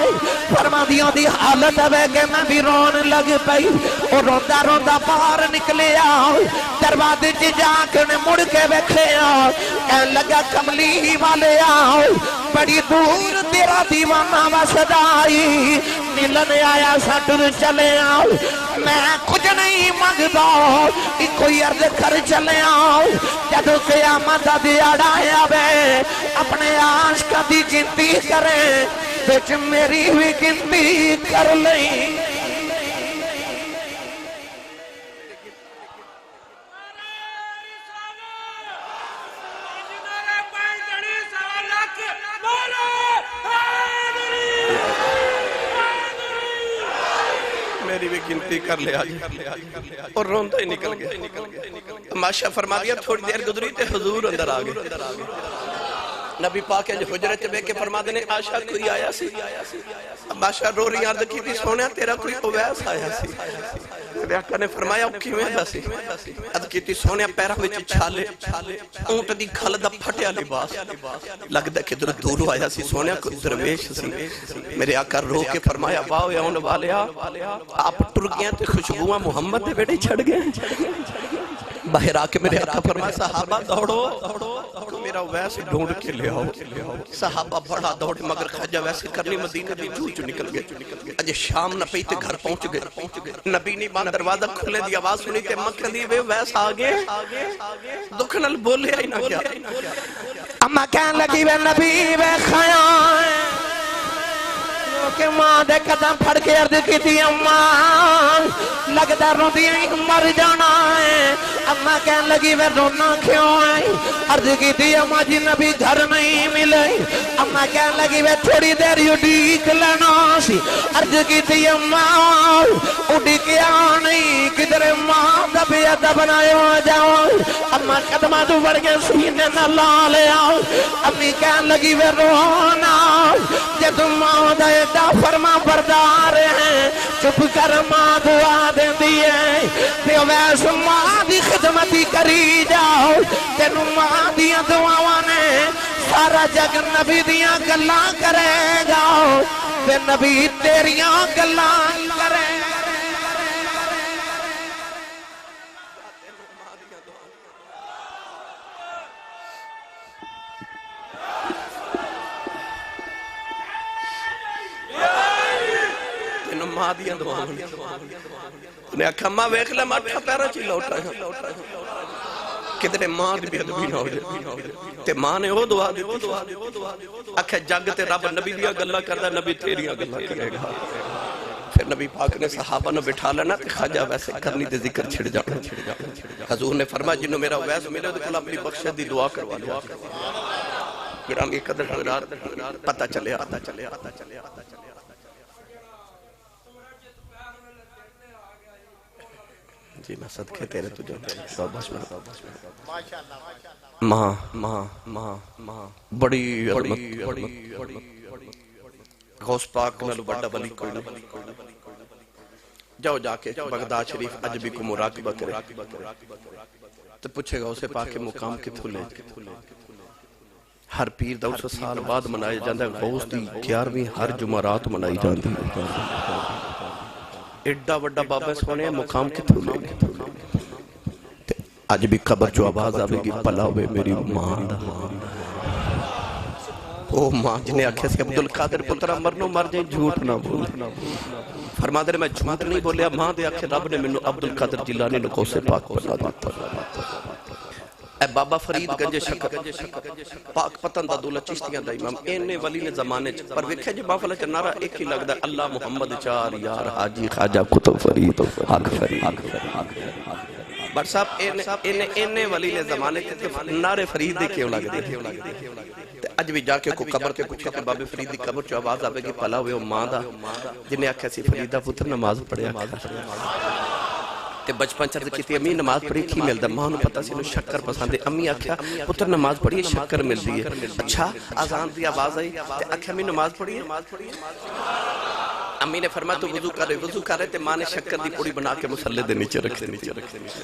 فرما دیا دی حالت ہے کہ میں بھی رون لگ پئی اور روندہ روندہ باہر نکلے آؤ دروازے جا کے مڑ کے بیٹھے آؤ کہنے لگا کملی والے آؤ بڑی دور تیرا دیوانہ وسدائی ملن آیا سٹر چلے آؤ میں کچھ نہیں مانگتا کوئی عرض کر چلے آؤ جدو قیامت دیاڑا آیا بے اپنے عاشق دی گنتی کریں بچ میری بھی گنتی کر لیں میری بھی گنتی کر لے آج اور روندہ ہی نکل گیا تماشا فرما دیا تھوڑی دیر گزری تے حضور اندر آگئے نبی پاک ہے جو حجرت بے کے فرما دینے عائشہ کوئی آیا سی عائشہ رو رہی عرض کی تھی سونے تیرا کوئی اویس آیا سی میرے آقا نے فرمایا کیویں دسی عرض کیتی سونے پیراں وچ چھالے اونٹ دی کھل دا پھٹیا لباس لگدا کہ در دور آیا سی سونے کو درویش سی میرے آقا رو کے فرمایا واہ اون والیا آپ ٹر گئے تے خوشبوواں محمد دے بیٹے چھڑ گئے باہر آ کے میرے آقا فرمایا صحابہ دوڑو میرا ویسے ڈھونڈ کے لے آؤ صحابہ بڑا دوڑے مگر خواجہ ویسے کرنی مدینہ دی جوچ نکل گئے اجے شام نہ پئی تے گھر پہنچ گئے نبی نے بان دروازہ کھلے دی آواز سنی تے مکہ دی ویس آگے دکھ نال بولے ہی نہ کیا اما کہن لگی وے نبی وے خیاں کہ ماں دے قدم پھڑ کے عرض کی تھی اماں لگتا رو دیا مر جانا ہے اماں کہن لگی وے رونا کیوں ہے عرض کی تھی اماں جی نبی گھر نہیں ملے اماں کہن لگی وے تھوڑی دیر یو ڈیک لینا سی عرض کی تھی اماں اڈی کیا نہیں کدھر ماں دبی ادب نائے ہو جاؤ اماں قدمہ تو بڑھ کے سینے نہ لا لے آؤ امی کہن لگی وے رونا جب ماں دے فرما بردار ہیں چپ کر ماں دعا دیں دیئے تے ویس ماں دی خدمتی کری جاؤ تینو ماں دیاں دعاواں نے سارا جگ نبی دیاں گلاں کرے جاؤ تے نبی تیریاں گلاں کرے ماں دیاں دعاواں انہیں آکھا ماں ویکھ لے مٹھا پیرا چی لوٹا ہے کدھر ماں دی بیدبی نہ ہو جائے تے ماں نے وہ دعا دیتی آکھا جگ تے رب نبی دیا گلہ کردہ نبی تیریاں گلہ کرے گا پھر نبی پاک نے صحابہ نے بٹھا لینا تے خواجہ ویسے کرنی تے ذکر چھڑ جانا حضور نے فرمایا جنہوں میرا ویس ملے تو کل اپنی بخشت دی دعا کروا لیا گرامی قدر حضرات پتہ چلے جی میں صدقے تیرے تجھے شعبش میں ماں بڑی عظمت غوث پاک نلو بڑا بلی کوئی نہ جاؤ جا کے بغداد شریف عجبی کو مراقبہ کرے تو پوچھے گا اسے پاک کے مقام کتھو لے ہر پیر دا 200 سال بعد منائے جاندہ غوث دی 11ویں ہر جمعرات منائی جاندی ایڈا وڈا بابا سونے مقام کتھو لے آج بھی قبر جو آواز آوے گی پلا ہوئے میری ماں دا او ماں جنہیں آکھے سے عبدالقادر پترہ مرنو مر جائیں جھوٹ نہ بول فرما دے میں جھوٹ نہیں بولیا ماں دے آکھے رب نے منو عبدالقادر جیلانی نکو سے پاک بنا دیتا اے بابا فرید گنج شکر پاک پتن دا دولہ چشتیاں دا امام اینے ولی نے زمانے پر وکھے جو بافلہ چنارا ایک ہی لگ دا اللہ محمد چار یار حاجی خواجہ کتب فرید حق فرید بر صاحب اینے ولی نے زمانے کے نارے فرید دے کیوں لگ دے اج بھی جا کے کو قبر تے پوچھے کہ بابے فرید دی قبر چو آواز آوے گی پلا ہوئے ماں دا جنہیں آکھا سی فریدہ پتر نماز پڑھے تے بچپن چرد کیتی امی نماز پڑھی کی مل دا ماں نو پتا سی نو شکر پسند ہے امی آکھا پتر نماز پڑھی شکر مل دی ہے اچھا آزان دی آواز آئی تے آکھا امی نماز پڑھی امی نے فرمایا تو وضو کر رہے تے ماں نے شکر دی پوڑی بنا کے مسلح دے نیچے رکھ دی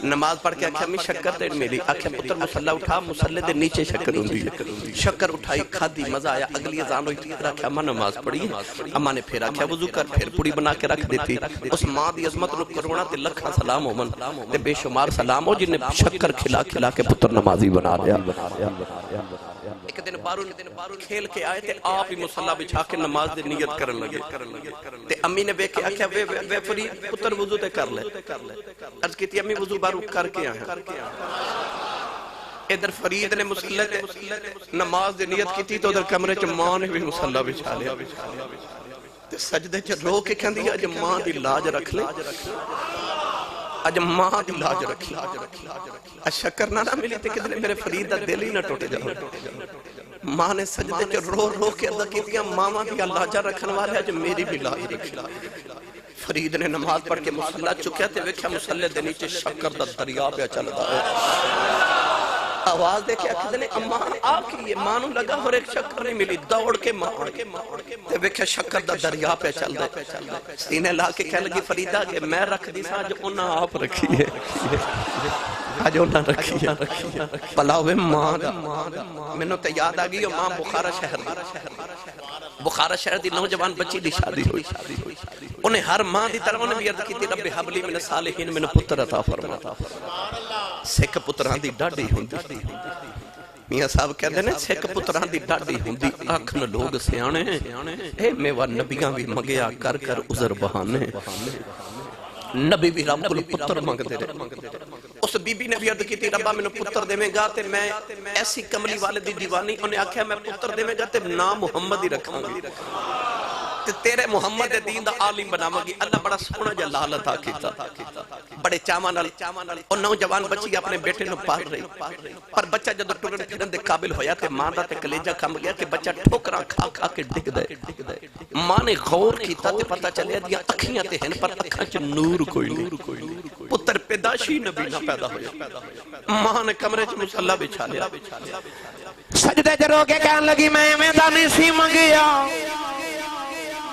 نماز پڑھ کے آکھا امی شکر دے میری آکھا پتر مسلح اٹھا مسلح دے نیچے شکر ہوں دی شکر اٹھائی کھا دی مزہ آیا اگلی ازان ہوئی تھی آکھا اما نماز پڑھی اما نے پھر آکھا وضو کر پھر پوڑی بنا کے رکھ دیتی اس ماں دی عظمت نو کرونا تے لکھا سلام ہو من تے بے شمار سلام ہو جن نے شکر کھلا کے پتر نمازی بنا لیا ایک دن بارو کھیل کے آئے تھے آپ ہی مسلح بچھا کے نماز دے نیت کرن لگے تے امی نے بے کے آکھا وے فرید پتر وضو تے کر لے عرض کی تھی امی وضو بارو کر کے آئے ادھر فرید نے مسلح تے نماز دے نیت کی تھی تو ادھر کمرے چ ماں نے بھی مسلح بچھا لیا تے سجدے چ رو کے کہندی اج ماں دی لاج رکھ لے اج ماں دی لاج رکھی شکر نہ ملی تے کدنے میرے فرید دا دل ہی نہ ٹوٹ جائے ماں نے سجدے چ رو کے ادا کیتیاں ماما دی لاجا رکھن والے اج میری بھی لاج رکھی فرید نے نماز پڑھ کے مسلح چکیا تے ویکھیا مسلح دے نیچے شکر دا دریا پہ چلدا ہے آواز دے کے آکھدے نے اماں آ کی ماں نوں لگا اور ایک شکر نہیں ملی دوڑ کے ماں تے ویکھیا شکر دا دریا پہ چل دے سینے لا کے کہنے لگی فریدہ کہ میں رکھ دی سا جو انہاں آپ رکھی ہے آج انہاں رکھی ہے پلا ہوئے ماں دا میں نے تے یاد آگئی ماں بخارا شہر دی نوجوان بچی دی شادی ہوئی انہیں ہر ماں دی طرح انہیں بھی عرض کی تھی رب حبلی من صالحین من پتر عطا فرما سکھ پتران دی ڈاڑی ہوندی میاں صاحب کہتے ہیں سکھ پتران دی ڈاڑی ہوندی آکھن لوگ سیانے اے میوہ نبیاں بھی مگیا کر کر عذر بہانے نبی بھی رب کو پتر مانگ دے رہے اس بی بی نے بھی عرض کی تھی ربا میں نے پتر دے میں گا تے میں ایسی کملی والدی دیوانی انہیں آکھیا میں پتر دے میں گا تے نام محمد ہی رکھاں گی تے تیرے محمد دین دا عالم بناواں گی اللہ بڑا سونا جا لال عطا کیتا بڑے چاواں نال اور نوجوان بچی اپنے بیٹے نو پال رہی پر بچہ جدو ٹرن پھرن دے قابل ہویا تے ماں دا تے کلیجہ کھم گیا کہ بچہ ٹھوکراں کھا کھا کے ڈگ دے ماں نے غور کیتا تے پتہ چلیا دیا اکھیاں تے ہیں پر اکھاں چ نور کوئی نہیں پتر پیداشی نبی نہ پیدا ہویا ماں نے کمرے چ مصلی بچھا لیا سجدے چ رو کے کہن لگی میں دانی سی منگیا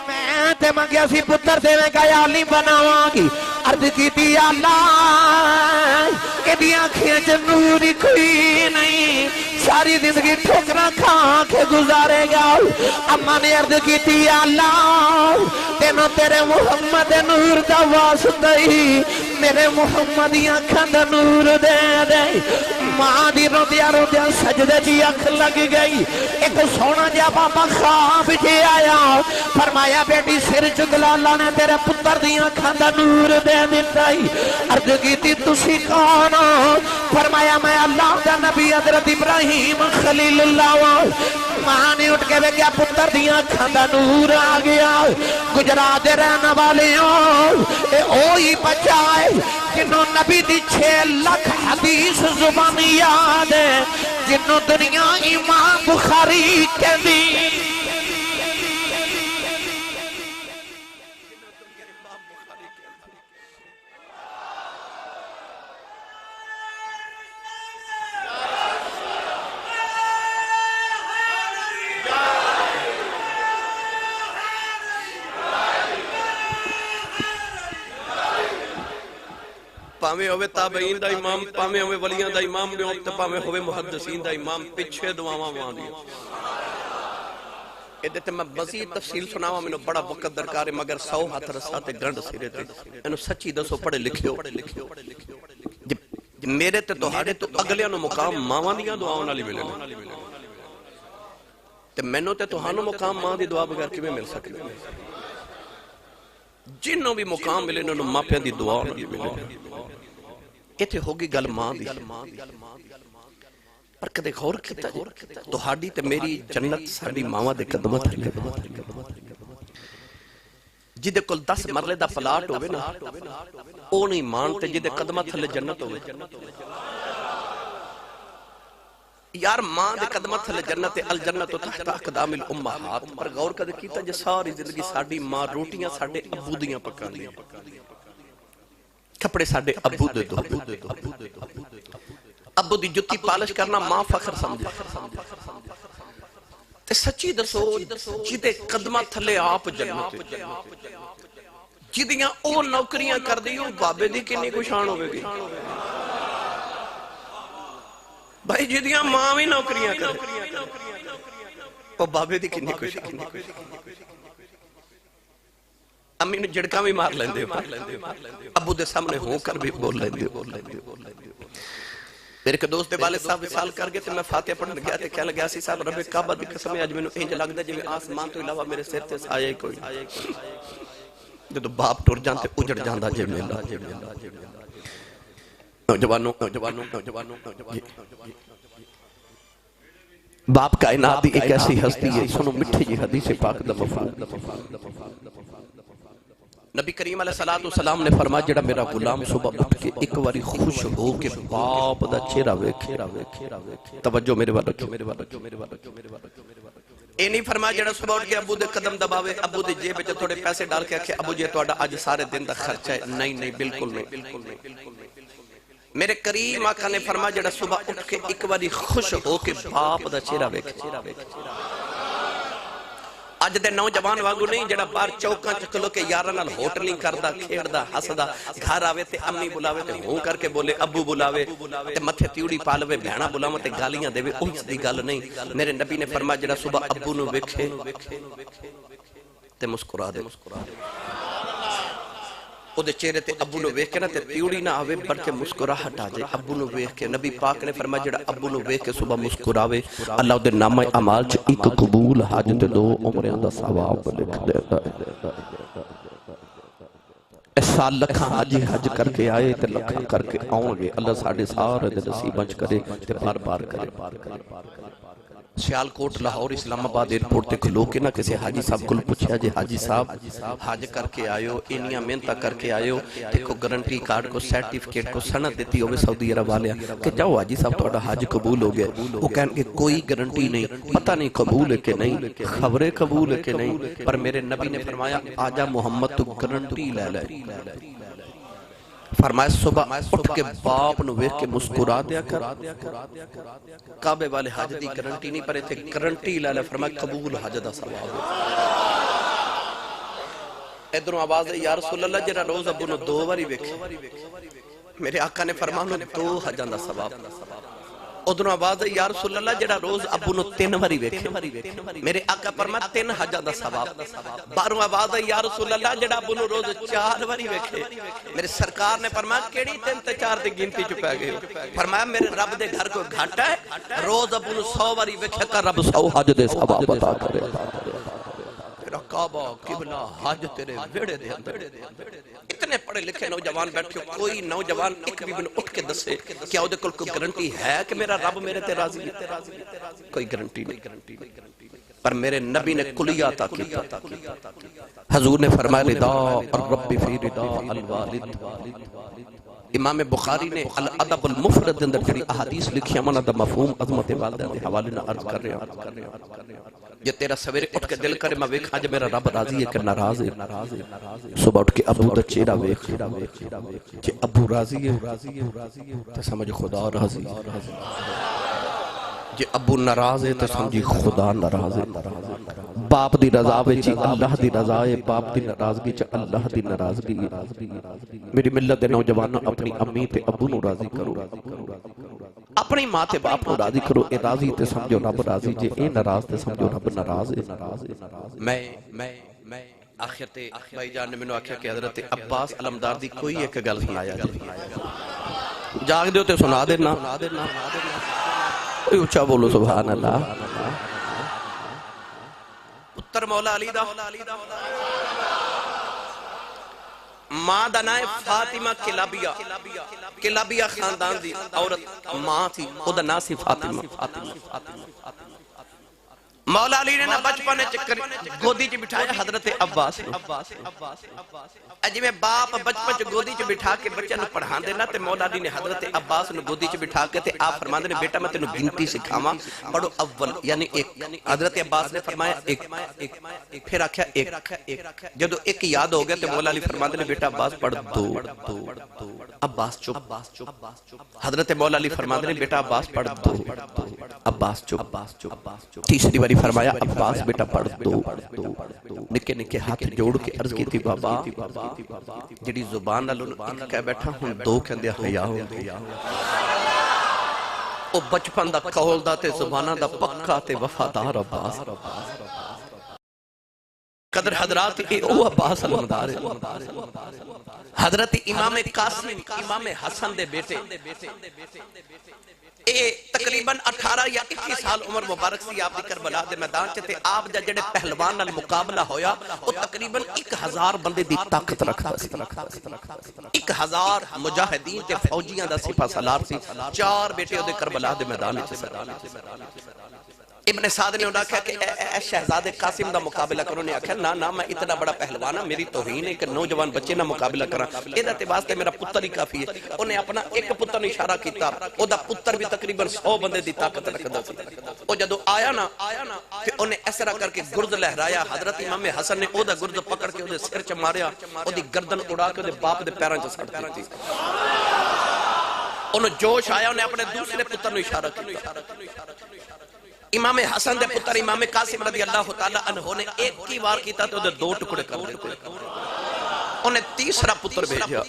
میں تے منگیا سی پتر دے میں کہا عالم بناواں گی عرض کی تھی اللہ کہ دی آنکھیں چ نور ہی کوئی نہیں ساری زندگی ٹھوکرا کھا کے گزارے گا اماں نے عرض کی تھی اللہ تینوں تیرے محمد نور دا واسطہ ہی میرے محمد دی آنکھاں دا نور دے دے ماں دی روندیا روندیا سجدے جی اکھ لگ گئی ایک سونا جا بابا خواب جے آیا فرمایا بیٹی سر چکلا اللہ نے تیرے پتر دی آنکھاں دا نور دے دیتا ہی عرض کی تھی تسی کون فرمایا میں اللہ دا نبی حضرت ابراہیم خلیل اللہ ماں نے اٹھ کے کیا پتر دی آنکھاں دا نور آ گیا گجرات دے رہنے والے اے اوہی بچائے جنہوں نبی دی 6 لاکھ حدیث زبانی یاد ہے جنہوں دنیا امام بخاری کے دی پاویں ہوئے تابعین دا امام پاویں ہوئے ولیاں دا امام تے پاویں ہوئے محدثین دا امام پچھے دعاواں وہاں ایدے تے میں مزید تفصیل سناواں میں بڑا وقت درکار ہے مگر 100 ہاتھ رسا تے گنڈ سرے تے انہوں سچی دسو پڑھے لکھیو میرے تے تہاڈے تو اگلیاں نو مقام ماواں دیاں دعاواں نال ملے تے مینوں تے تہانوں مقام ماں دی دعا بغیر کیویں مل سکدے جنوں بھی مقام ملے انہوں ماپیاں دی دعا نال ملے ایتھے ہوگی گل ماں دی پر کدے غور کیتا تہاڈی تے میری جنت ساڈی ماواں دے قدماں تھلے جدے کول 10 مرلے دا پلاٹ ہوے نا او نہیں مانتے جدے قدماں تھلے جنت ہوے یار ماں دے قدماں تھلے جنت الجنت تحت اقدام الامہات پر غور کدے کیتا جے ساری زندگی ساڈی ماں روٹیاں ساڈے ابو دیاں پکاندی کپڑے ساڈے ابو دے دو ابو دی جتی پالش کرنا ماں فخر سمجھے تے سچی دسو جدے قدمہ تھلے آپ جنت جدیاں او نوکریاں کر دیو بابے دی کنی کو شان ہوئے گی بھائی جدیاں ماں بھی نوکریاں کر او بابے دی کنی کو شان امی نے جڑکاں بھی مار لیندے ابو دے سامنے ہوں کر بھی بول لیندے میرے کے دوست دے والد صاحب وصال کر گئے تھے میں فاتحہ پڑھنے گیا تھے کہنے لگا سی صاحب رب کعبہ دی قسم اج مینوں انج لگدا جے آسمان تو علاوہ میرے سر تے سایہ ہی کوئی جدوں باپ ٹر جان تے اجڑ جاندا جے میلا نوجوانوں باپ کائنات دی ایک ایسی ہستی ہے سنو مٹھی جی حدیث پاک دا مفہوم نبی کریم علیہ السلام نے فرمایا جڑا میرا غلام صبح اٹھ کے ایک واری خوش ہو کے باپ دا چہرہ ویکھے توجہ میرے والو اے نہیں فرمایا جڑا صبح اٹھ کے ابو دے قدم دباوے ابو دے جیب وچ تھوڑے پیسے ڈال کے آکھے ابو جی تہاڈا اج سارے دن دا خرچہ ہے نہیں بالکل نہیں میرے کریم آقا نے فرمایا جڑا صبح اٹھ کے ایک باری خوش ہو کے باپ دا چہرہ ویکھے اج دے نوجوان وانگو نہیں جڑا باہر چوکاں چ کھلو کے یاراں نال ہوٹلنگ کردا کھیڑدا ہسدا گھر آوے تے امی بلاوے تے ہوں کر کے بولے ابو بلاوے تے متھے تیوڑی پا لوے بہنا بلاوے تے گالیاں دے اس دی گل نہیں میرے نبی نے فرمایا جڑا صبح ابو نو ویکھے تے مسکرا دے او دے چہرے تے ابو نو ویکھ کے نا تے تیوڑی نہ آوے بلکہ مسکراہٹ آ جائے ابو نو ویکھ کے نبی پاک نے فرمایا جڑا ابو نو ویکھ کے صبح مسکراوے اللہ دے نامہ اعمال چ ایک قبول حج تے 2 عمریں دا ثواب لکھ دیتا ہے اس سال لکھاں حج کر کے آئے تے لکھاں کر کے آؤں گے اللہ ساڈے سارے دے نصیباں چ کرے تے بار بار کرے سیال کوٹ لاہور اسلام آباد ایئرپورٹ تے کھلو کے نہ کسی حاجی صاحب کو پوچھا جی حاجی صاحب حج کر کے آئیو انیاں محنت کر کے آئیو تے کو گارنٹی کارڈ کو سرٹیفکیٹ کو سند دیتی ہوئے سعودی عرب والے کہ جاؤ حاجی صاحب تہاڈا حج قبول ہو گیا وہ کہن کہ کوئی گارنٹی نہیں پتہ نہیں قبول ہے کہ نہیں خبریں قبول ہے کہ نہیں پر میرے نبی نے فرمایا آجا محمد تو گارنٹی لے لے فرمایا صبح اٹھ کے باپ نو ویکھ کے مسکرا دیا کر کعبے والے حج دی گارنٹی نہیں پر ایتھے گارنٹی لے لے فرمایا قبول حج دا ثواب ادھروں آواز ہے یا رسول اللہ جڑا روز ابو نو 2 واری ویکھے میرے آقا نے فرمایا 2 حجاں دا ثواب ادھروں آواز ہے یا رسول اللہ جڑا روز ابو نو 3 واری ویکھے میرے آقا فرمایا 3 حجاں دا ثواب باروں آواز ہے یا رسول اللہ جڑا ابو نو روز 4 واری ویکھے میرے سرکار نے فرمایا کیڑی 3 تے 4 دی گنتی چ پے گئے فرمایا میرے رب دے گھر کوئی گھاٹا ہے روز ابو نو 100 واری ویکھے کر رب 100 حج دے ثواب عطا کرے تیرا کعبہ قبلہ حج تیرے ویڑے دے اندر اتنے پڑھے لکھے نوجوان بیٹھے ہو کوئی نوجوان ایک بھی بن اٹھ کے دسے کیا او دے کل کوئی گارنٹی ہے کہ میرا رب میرے تے راضی ہے کوئی گارنٹی نہیں پر میرے نبی نے کلیہ عطا کیتا حضور نے فرمایا رضا الرب فی رضا الوالد امام بخاری نے الادب المفرد اندر جڑی احادیث لکھی امانہ دا مفہوم عظمت والدہ دے حوالے نہ عرض کر رہے ہیں یہ تیرا سویرے اٹھ کے دل کرے میں ویکھاں جے میرا رب راضی ہے کہ ناراض ہے صبح اٹھ کے ابو دا چہرہ ویکھ جے ابو راضی ہے تو سمجھ خدا راضی جے ابو ناراض ہے تو سمجھی خدا ناراض ہے باپ دی رضا وچ اللہ دی رضا ہے باپ دی ناراضگی چ اللہ دی ناراضگی میری ملت دے نوجوانوں اپنی امی تے ابو نو راضی کرو اپنی ماں تے باپ نو راضی کرو اے راضی تے سمجھو رب راضی جے اے ناراض تے سمجھو رب ناراض ہے میں آخر تے بھائی جان نے مینوں آکھیا کہ حضرت عباس علمدار دی کوئی ایک گل سنایا جاگ دیو تے سنا دینا کوئی اونچا بولو سبحان اللہ پتر مولا علی دا ماں دا نام فاطمہ کلابیہ خاندان دی عورت ماں تھی او دا نام سی فاطمہ مولا علی نے نا بچپن چکر گودی چ بٹھایا حضرت عباس اجی میں باپ بچپن چ گودی چ بٹھا کے بچے نو پڑھان دینا تے مولا علی نے حضرت عباس نو گودی چ بٹھا کے تے آپ فرماندے نے بیٹا میں تینوں گنتی سکھاواں پڑھو اول یعنی ایک حضرت عباس نے فرمایا ایک پھر آکھیا ایک جدو ایک یاد ہو گیا تے مولا علی فرماندے نے بیٹا عباس پڑھ 2 عباس چپ حضرت مولا علی فرماندے نے بیٹا عباس پڑھ 2 عباس چپ تیسری باری فرمایا عباس بیٹا پڑھ 2 نکے نکے ہاتھ جوڑ کے عرض کی تھی بابا جڑی زبان نال ایک کہہ بیٹھا ہوں 2 کہندے حیا ہو او بچپن دا قول دا تے زباناں دا پکا تے وفادار عباس قدر حضرات او عباس علمدار حضرت امام قاسم امام حسن دے بیٹے اے تقریباً 18 یا 21 سال عمر مبارک سی آپ دی کربلا دے میدان چ تے آپ دا جڑے پہلوان نال مقابلہ ہویا او تقریباً 1000 بندے دی طاقت رکھدا سی 1000 مجاہدین تے فوجیاں دا سپہ سالار سی 4 بیٹے او دے کربلا دے میدان وچ ابن سعد نے انہاں کہا کہ اے شہزادے قاسم دا مقابلہ کرو نے آکھیا نا میں اتنا بڑا پہلوان ہاں میری توہین ہے کہ نوجوان بچے نہ مقابلہ کراں اے تے واسطے میرا پتر ہی کافی ہے انہیں اپنا ایک پتر نے اشارہ کیتا او دا پتر بھی تقریباً 100 بندے دی طاقت رکھدا سی او جدوں آیا نا تے انہیں اس طرح کر کے گرد لہرایا حضرت امام حسن نے او دا گرد پکڑ کے او دے سر چ ماریا او دی گردن اڑا کے او دے باپ دے پیراں چ سٹ دتی انہوں جوش آیا انہیں اپنے دوسرے پتر نو اشارہ کیا امام حسن دے پتر امام قاسم رضی اللہ تعالیٰ عنہ نے ایک کی وار کیتا تو دو ٹکڑے کر دیتے انہیں تیسرا پتر بھیجا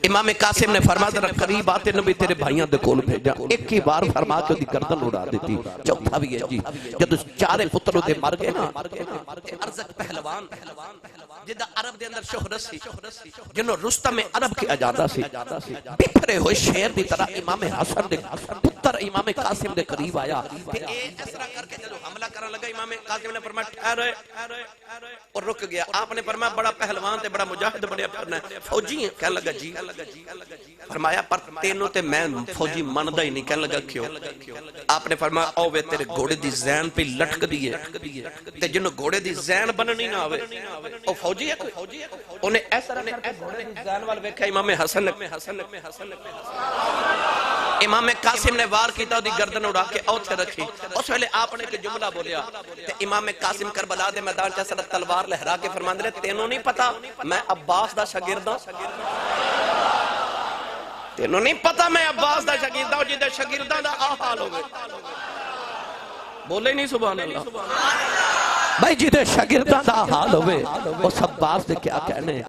امام قاسم نے فرما ذرا قریب آتے نبی تیرے بھائیاں دے کول بھیجا ایک کی بار فرما کے دی گردن اڑا دیتی چوتھا بھی ہے جی جب چارے پتروں دے مر گئے نا ارزق پہلوان جدہ عرب دے اندر شہرت سی جنہوں رستم عرب کیا جاتا سی بپھرے ہوئے شہر دی طرح امام حسن دے پتر امام قاسم دے قریب آیا کہ اس طرح کر کے جلو حملہ کرنے لگا امام قاسم نے فرمایا ٹھہرے اور رک گیا آپ نے فرمایا بڑا پہلوان تے بڑا مجاہد بڑے پھرنا ہے فوجی ہیں کہنے لگا جی فرمایا پر تینوں تے میں فوجی مندہ ہی نہیں کہنے لگا کیوں آپ نے فرمایا او وے تیرے گھوڑے دی زین پہ لٹک دیئے تے جنہوں گھوڑے دی زین بننی نہ آوے او فوجی ہے کوئی انہیں ایسا رہنے گھوڑے دی زین والے ویکھا امام حسن امام قاسم نے وار کیتا دی گردن اڑا کے اوتھے رکھی اس ویلے آپ نے کہ جملہ بولیا تے امام قاسم کربلا دے میدان چا سر تلوار لہرا کے فرمان دے تینوں نہیں پتا میں عباس دا شاگرداں تینوں نہیں پتا میں عباس دا شاگرداں جی دے شاگرداں دا حال ہوگے بولے نہیں سبحان اللہ بھائی جی دے شاگرداں دا حال ہوئے اس عباس دے کیا کہنے